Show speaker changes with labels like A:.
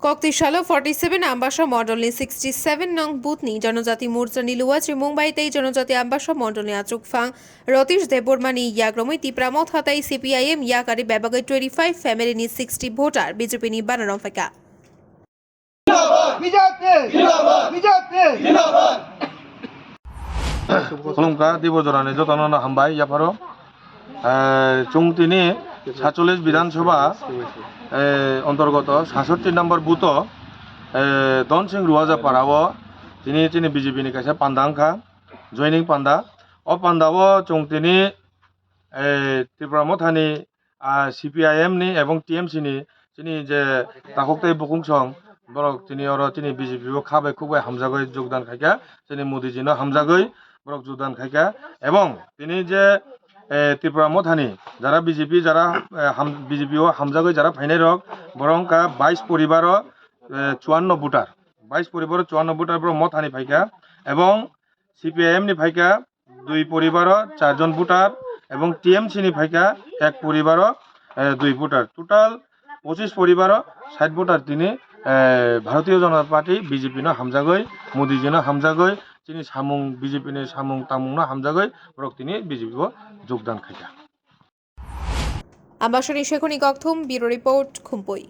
A: Koktishala 47 Ambasha Model 67 Nong Butni Janojati Murchani Luachi Mumbai Tei Janojati Ambasha Model Achukfang Rotish Debormani Yagromi Tipramot Hatai CPIM Yakari Babagai 25 Family ni 60 voter BJP ni bana romphaikha
B: खुलुमखा दिबजरानि जतन हामबाय याफारो चुंतिनि 47 विधानसभा अंतर्गत 66 number booth दनसिं रुवाजापाराव तिनि BJP नि कायसा पांडा अंखा joining पांडा ओ पांडावो चुंतिनि Tripura मथानि CPIM नि एवं TMC नि तिनि जे ताखकताय बुकुंसं बरक तिनि BJP को खाबाय खुबाय हामजागै योगदान खायखा तिनि मोदी जी नो हामजागै बरक योगदान खायखा एवं तिनि जे त्रिपुरा मथानि যারা BJP যারা BJP ও হামজাগৈ যারা ফাইনাই রক বরংকা 22 পরিবার 54 ভোটার 22 পরিবার 54 ভোটার বড় মথানি ফাইকা এবং CPIM নি ফাইকা 2 পরিবার 4 জন ভোটার এবং TMC নি ফাইকা 1 পরিবার 2 ভোটার টোটাল 25 পরিবার 60 ভোটার তিনি ভারতীয় জনতা পার্টি BJP নো হামজাগৈ মোদি জি নো হামজাগৈ তিনি সামুং BJP নি সামুং তামুং নো হামজাগৈ বরক তিনি BJP ও যোগদান খাইকা
A: Ambasha ni Shekhoni Gokthum Bureau Report Khumpui